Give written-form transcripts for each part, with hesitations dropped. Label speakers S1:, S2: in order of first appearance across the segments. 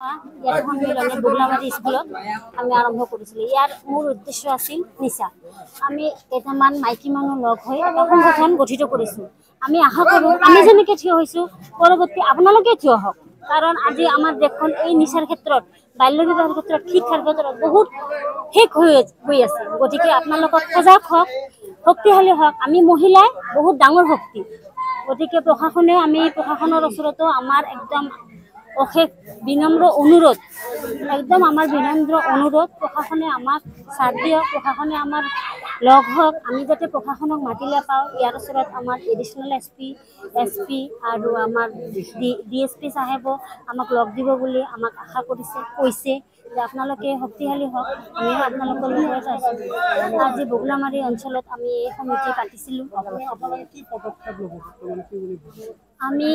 S1: ৰখা ইয়াত সন্মিলনে বুগলামাৰী স্কুলত আমি আৰম্ভ কৰিছিলোঁ। ইয়াৰ মূল উদ্দেশ্য আছিল নিচা। আমি কেইটামান মাইকী মানুহ লগ হৈ এটা সংগঠন গঠিত কৰিছোঁ। আমি আশা কৰোঁ আমি যেনেকৈ থিয় হৈছোঁ পৰৱৰ্তী আপোনালোকে থিয় হওক, কাৰণ আজি আমাৰ দেশখন এই নিচাৰ ক্ষেত্ৰত, বাল্য বিবাহৰ ক্ষেত্ৰত, শিক্ষাৰ ক্ষেত্ৰত বহুত শেষ হৈ আছে। গতিকে আপোনালোকক সজাগ হওক, শক্তিশালী হওক। আমি মহিলাই বহুত ডাঙৰ শক্তি। গতিকে প্ৰশাসনৰ ওচৰতো আমাৰ একদম অশেষ বিনম্ৰ অনুৰোধ, প্ৰশাসনে আমাক চাথ দিয়ক, প্ৰশাসনে আমাৰ লগ হওক। আমি যাতে প্ৰশাসনক মাতিলে পাওঁ। ইয়াৰ ওচৰত আমাৰ এডিশ্যনেল এছ পি আৰু আমাৰ DSP চাহেবো আমাক লগ দিব বুলি আমাক আশা কৈছে যে আপোনালোকে শক্তিশালী হওক, আমিও আপোনালোকৰ লগত আছোঁ। আজি বুগলামাৰী অঞ্চলত আমি এই সমিতি পাতিছিলোঁ। আমি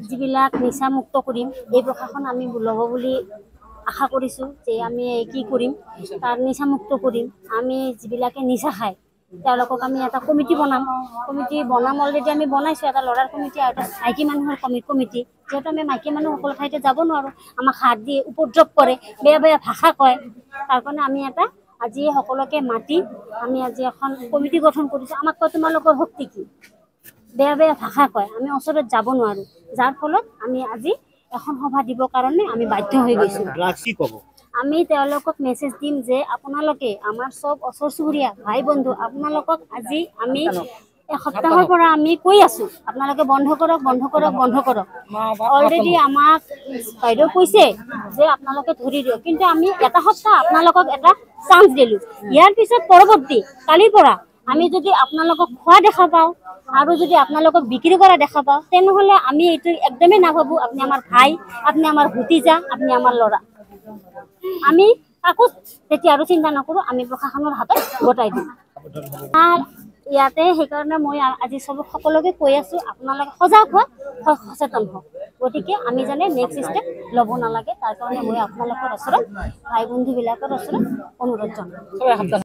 S1: যিবিলাক নিচামুক্ত কৰিম এই প্ৰশাসন আমি ল'ব বুলি আশা কৰিছোঁ যে আমি কি কৰিম, তাৰ নিচামুক্ত কৰিম। আমি যিবিলাকে নিচা খায় তেওঁলোকক আমি এটা কমিটি বনাম অলৰেডি আমি বনাইছোঁ, এটা ল'ৰাৰ কমিটি আৰু এটা মাইকী মানুহৰ কমিটি। যিহেতু আমি মাইকী মানুহ সকলো ঠাইতে যাব নোৱাৰোঁ, আমাক হাত দিয়ে, উপদ্ৰৱ কৰে, বেয়া ভাষা কয়। তাৰ কাৰণে আমি আজি সকলোকে মাতি আমি আজি এখন কমিটি গঠন কৰিছোঁ। আমাক কয় তোমালোকৰ শক্তি কি, বেয়া ভাষা কয়, আমি ওচৰত যাব নোৱাৰোঁ। যাৰ ফলত আমি আজি এখন সভা দিবৰ কাৰণে আমি বাধ্য হৈ গৈছোঁ। আমি তেওঁলোকক মেছেজ দিম যে আপোনালোকে আমাৰ চব ওচৰ চুবুৰীয়া ভাই বন্ধু, আপোনালোকক আজি আমি এসপ্তাহৰ পৰা আমি কৈ আছোঁ আপোনালোকে বন্ধ কৰক। অলৰেডি আমাক বাইদেউ কৈছে যে আপোনালোকে ধৰি দিয়ক, কিন্তু আমি এটা সপ্তাহ আপোনালোকক এটা চান্স দিলোঁ। ইয়াৰ পিছত পৰৱৰ্তী কালিৰ পৰা আমি যদি আপোনালোকক খোৱা দেখা পাওঁ আৰু যদি আপোনালোকক বিক্ৰী কৰা দেখা পাওঁ, তেনেহ'লে আমি এইটো একদমেই নাভাবোঁ আপুনি আমাৰ ভাই, আপুনি আমাৰ ভতিজা, আপুনি আমাৰ ল'ৰা। আমি কাকো তেতিয়া আৰু চিন্তা নকৰোঁ, আমি প্ৰশাসনৰ হাতত গতাই দিম। ইয়াতে সেইকাৰণে মই আজি সকলোকে কৈ আছোঁ আপোনালোকে সজাগ হওক, সচেতন হওক। গতিকে আমি যেনে নেক্সট ষ্টেপ ল'ব নালাগে, তাৰ কাৰণে মই আপোনালোকৰ ওচৰত ভাই বন্ধুবিলাকৰ ওচৰত অনুৰোধ জনাম।